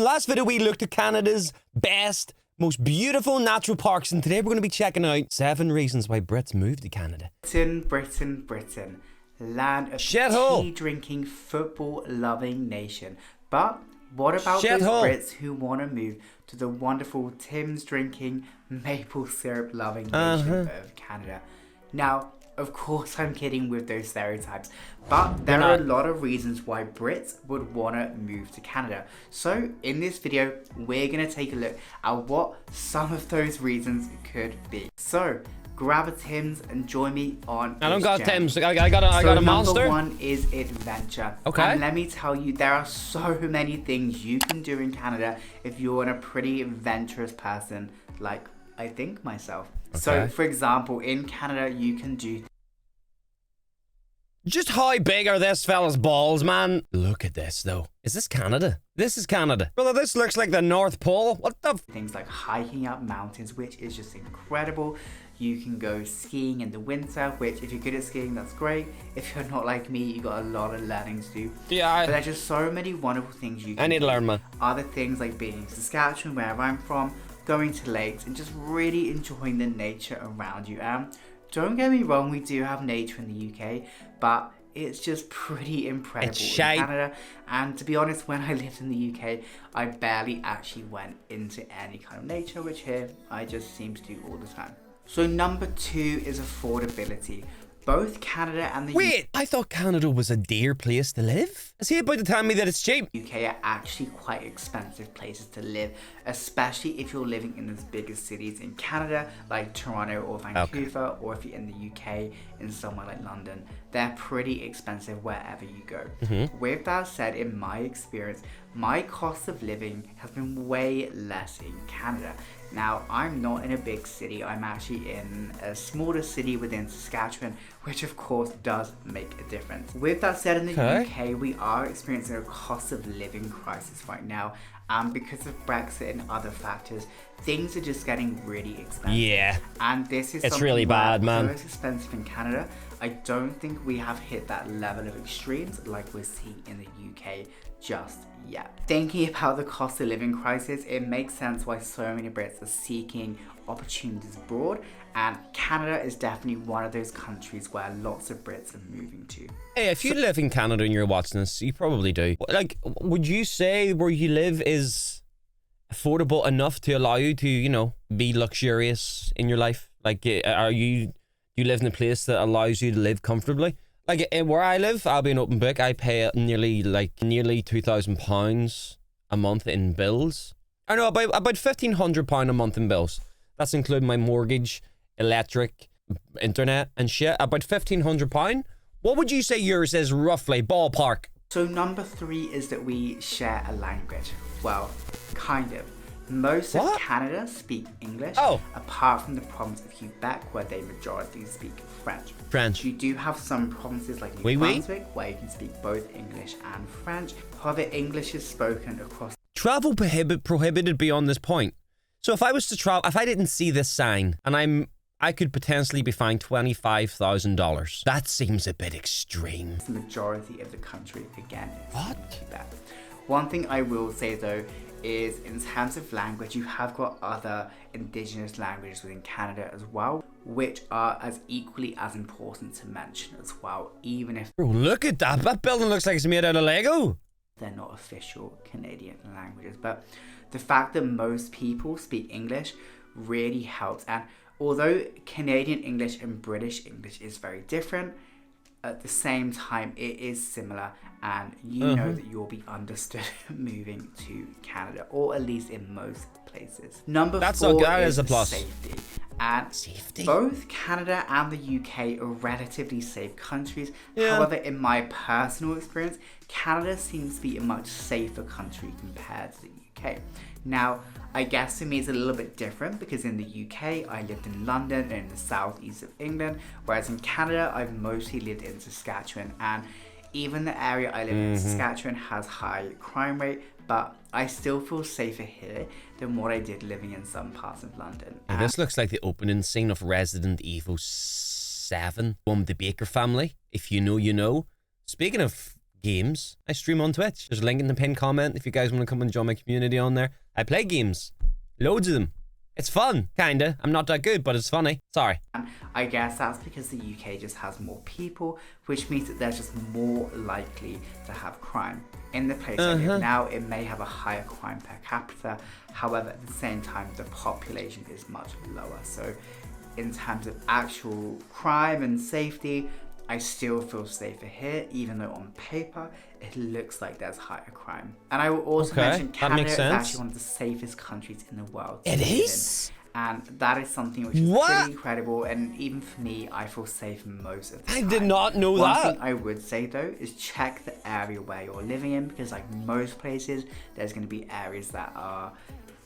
last video we looked at Canada's best, most beautiful natural parks, and today we're going to be checking out 7 reasons why Brits moved to Canada. Britain, land of tea drinking, football loving nation. But what about those Brits who want to move to the wonderful Tim's drinking, maple syrup loving nation of Canada? Now, of course I'm kidding with those stereotypes, but there are a lot of reasons why Brits would want to move to Canada. So in this video, we're going to take a look at what some of those reasons could be. So grab a Tim's and join me on I don't got journey. Tim's. I got a monster. Number 1 is adventure. Okay. And let me tell you, there are so many things you can do in Canada if you're a pretty adventurous person, like I think myself. Okay. So for example, in Canada, you can do... Just how big are this fella's balls, man? Look at this, though. Is this Canada? This is Canada. Brother, this looks like the North Pole. What the... Things like hiking up mountains, which is just incredible. You can go skiing in the winter, which if you're good at skiing, that's great. If you're not like me, you got a lot of learning to do. Yeah, but there's just so many wonderful things you can I need to learn, man. Other things like being in Saskatchewan, wherever I'm from, going to lakes, and just really enjoying the nature around you. Don't get me wrong, we do have nature in the UK, but it's just pretty incredible in Canada. And to be honest, when I lived in the UK, I barely actually went into any kind of nature, which here I just seem to do all the time. So number 2 is affordability. Both Canada and the Wait, I thought Canada was a dear place to live. Is he about to tell me that it's cheap? UK are actually quite expensive places to live, especially if you're living in the biggest cities in Canada, like Toronto or Vancouver, or if you're in the UK, in somewhere like London. They're pretty expensive wherever you go. With that said, in my experience, my cost of living has been way less in Canada. Now, I'm not in a big city, I'm actually in a smaller city within Saskatchewan, which of course does make a difference. With that said, in the UK, we are experiencing a cost of living crisis right now, and because of Brexit and other factors, things are just getting really expensive. Yeah. And this is it's really bad, man. It's expensive in Canada. I don't think we have hit that level of extremes like we're seeing in the UK just yet. Thinking about the cost of living crisis, it makes sense why so many Brits are seeking opportunities abroad, and Canada is definitely one of those countries where lots of Brits are moving to. Hey, if you live in Canada and you're watching this, you probably do. Like, would you say where you live is affordable enough to allow you to, you know, be luxurious in your life? Like, you live in a place that allows you to live comfortably? Like, where I live, I'll be an open book. I pay nearly £2,000 a month in bills. I know, about £1,500 a month in bills. That's including my mortgage, electric, internet and shit. About £1,500. What would you say yours is roughly, ballpark? So number 3 is that we share a language. Well, kind of. Most of Canada speak English, apart from the province of Quebec, where they majority speak French. You do have some provinces like New Brunswick, where you can speak both English and French. However, English is spoken across... Travel prohibited beyond this point. So if I was to travel, if I didn't see this sign, and I could potentially be fined $25,000. That seems a bit extreme. The majority of the country, again, is Quebec. One thing I will say though, is in terms of language, you have got other indigenous languages within Canada as well, which are as equally as important to mention as well, even if... Bro, look at that. That building looks like it's made out of Lego. They're not official Canadian languages, but the fact that most people speak English really helps. And although Canadian English and British English is very different, at the same time it is similar, and you know that you'll be understood moving to Canada, or at least in most places. Number 4 is safety. And both Canada and the UK are relatively safe countries. However, in my personal experience, Canada seems to be a much safer country compared to the UK. Now, I guess for me it's a little bit different because in the UK, I lived in London and in the southeast of England, whereas in Canada, I've mostly lived in Saskatchewan, and even the area I live in, Saskatchewan, has high crime rate, but I still feel safer here than what I did living in some parts of London. And this looks like the opening scene of Resident Evil 7 from the Baker family. If you know, you know. Speaking of Games. I stream on Twitch. There's a link in the pinned comment if you guys want to come and join my community on there. I play games. Loads of them. It's fun, kinda. I'm not that good, but it's funny. Sorry. I guess that's because the UK just has more people, which means that they're just more likely to have crime. In the place I live now, it may have a higher crime per capita. However, at the same time, the population is much lower. So in terms of actual crime and safety, I still feel safer here, even though on paper, it looks like there's higher crime. And I will also mention Canada is actually one of the safest countries in the world. It is? And that is something which is pretty incredible. And even for me, I feel safe most of the time. I did not know that. One thing I would say though is check the area where you're living in, because like most places, there's going to be areas that are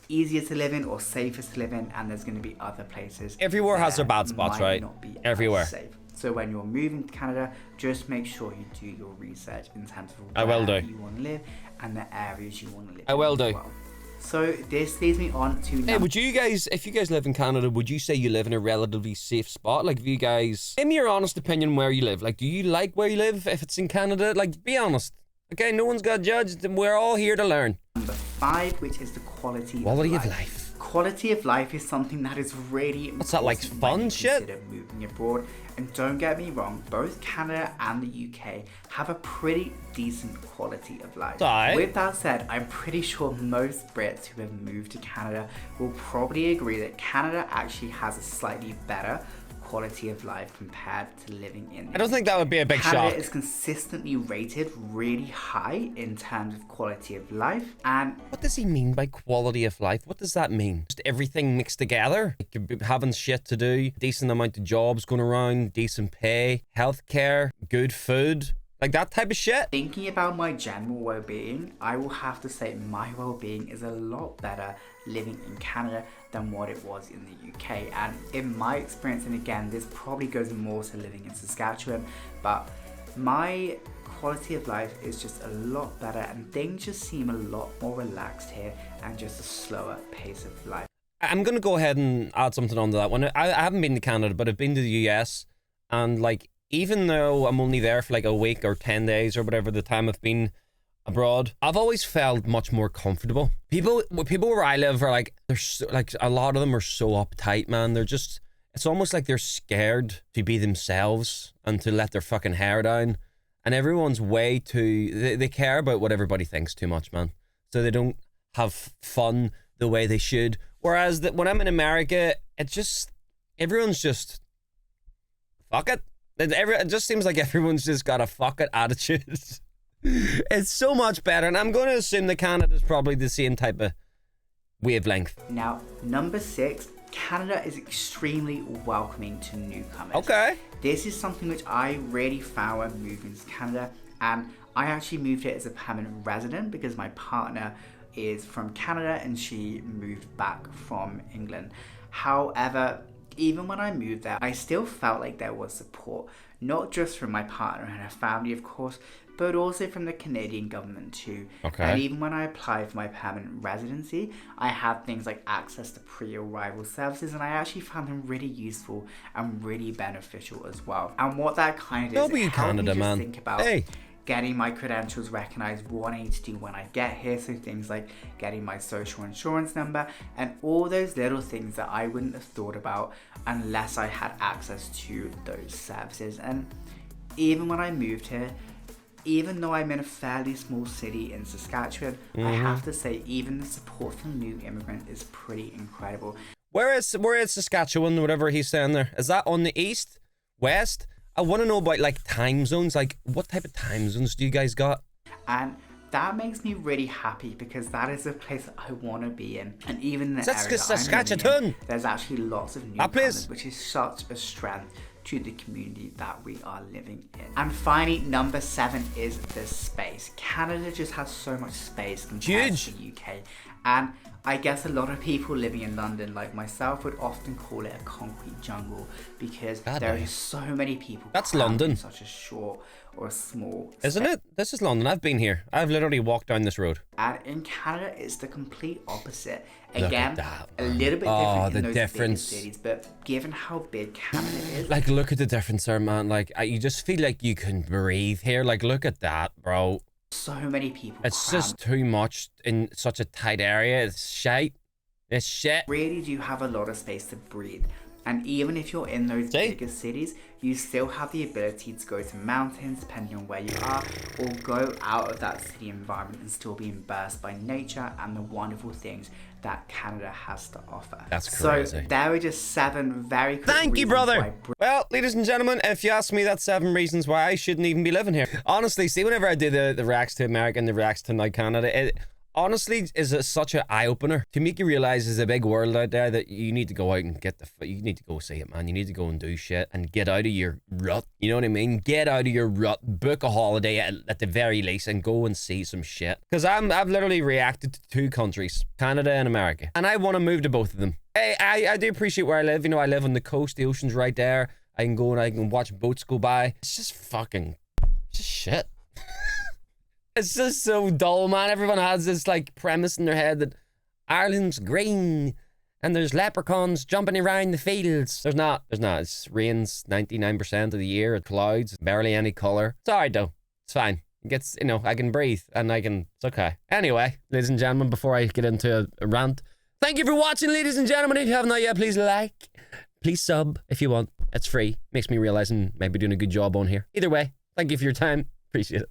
easier to live in or safer to live in, and there's going to be other places. Everywhere has their bad spots, right? Everywhere. Safe. So when you're moving to Canada, just make sure you do your research in terms of I will do. you want to live and the areas you want to live I will in do. as well. So this leads me on to... Hey, would you guys, if you guys live in Canada, would you say you live in a relatively safe spot? Like, if you guys... Give me your honest opinion where you live. Like, do you like where you live if it's in Canada? Like, be honest. Okay, no one's got judged, and we're all here to learn. Number 5, which is the quality of life. Quality of life is something that is really important. What's that, like fun shit? Consider moving abroad. And don't get me wrong, both Canada and the UK have a pretty decent quality of life. With that said, I'm pretty sure most Brits who have moved to Canada will probably agree that Canada actually has a slightly better quality of life compared to living in. I don't think that would be a big shock. Canada is consistently rated really high in terms of quality of life. And what does he mean by quality of life? What does that mean? Just everything mixed together? Like having shit to do, decent amount of jobs going around, decent pay, healthcare, good food, like that type of shit? Thinking about my general well-being, I will have to say my well-being is a lot better living in Canada than what it was in the UK. And in my experience, and again, this probably goes more to living in Saskatchewan, but my quality of life is just a lot better and things just seem a lot more relaxed here and just a slower pace of life. I'm going to go ahead and add something onto that one. I haven't been to Canada, but I've been to the US, and like, even though I'm only there for like a week or 10 days or whatever the time I've been abroad, I've always felt much more comfortable. People where I live are like, they're so, like, a lot of them are so uptight, man. They're just, it's almost like they're scared to be themselves and to let their fucking hair down. And everyone's way too, they care about what everybody thinks too much, man. So they don't have fun the way they should. Whereas when I'm in America, it's just, everyone's just, fuck it. It just seems like everyone's just got a fuck it attitude. It's so much better, and I'm going to assume that Canada's probably the same type of wavelength. Now, number 6, Canada is extremely welcoming to newcomers. Okay. This is something which I really found when moving to Canada, and I actually moved here as a permanent resident because my partner is from Canada and she moved back from England. However, even when I moved there, I still felt like there was support, not just from my partner and her family, of course, but also from the Canadian government too. Okay. And even when I applied for my permanent residency, I had things like access to pre-arrival services, and I actually found them really useful and really beneficial as well. And what that kind of is, it helped me just think about getting my credentials recognized, what I need to do when I get here. So things like getting my social insurance number and all those little things that I wouldn't have thought about unless I had access to those services. And even when I moved here, even though I'm in a fairly small city in Saskatchewan, I have to say even the support from new immigrants is pretty incredible. Where is Saskatchewan, whatever he's saying there? Is that on the east, west? I want to know about like time zones. Like, what type of time zones do you guys got? And that makes me really happy because that is a place that I want to be in. And even in the area that I'm living in, there's actually lots of newcomers, which is such a strength to the community that we are living in. And finally, number 7 is the space. Canada just has so much space compared to the UK. And I guess a lot of people living in London, like myself, would often call it a concrete jungle because there are so many people. That's London. In such a short or a small. Isn't it? This is London. I've been here. I've literally walked down this road. And in Canada, it's the complete opposite. Look Again, at that, a little bit different in those difference. bigger cities, but given how big Canada is, Like, look at the difference there, man. Like, you just feel like you can breathe here. Like, look at that, bro. so many people. It's just too much in such a tight area. It's shite. It's shit. Really do have a lot of space to breathe. And even if you're in those bigger cities, you still have the ability to go to mountains, depending on where you are, or go out of that city environment and still be immersed by nature and the wonderful things that Canada has to offer. That's crazy. So there were just 7 very quick Thank you, reasons brother. why Well, ladies and gentlemen, if you ask me, that's 7 reasons why I shouldn't even be living here. Honestly, see, whenever I do the reacts to America and the reacts to now Canada, it honestly is such an eye-opener to make you realize there's a big world out there that you need to go out and you need to go see it, man. You need to go and do shit and get out of your rut. You know what I mean? Get out of your rut, book a holiday at the very least, and go and see some shit. Because I've literally reacted to 2 countries, Canada and America, and I want to move to both of them. Hey, I do appreciate where I live. You know, I live on the coast, the ocean's right there. I can go and I can watch boats go by. It's just shit. It's just so dull, man. Everyone has this like premise in their head that Ireland's green and there's leprechauns jumping around the fields. There's not. It rains 99% of the year. It clouds, barely any color. It's alright though. It's fine. It gets, you know, I can breathe and it's okay. Anyway, ladies and gentlemen, before I get into a rant, thank you for watching, ladies and gentlemen. If you have not yet, please like, please sub if you want. It's free. Makes me realize I'm maybe doing a good job on here. Either way, thank you for your time. Appreciate it.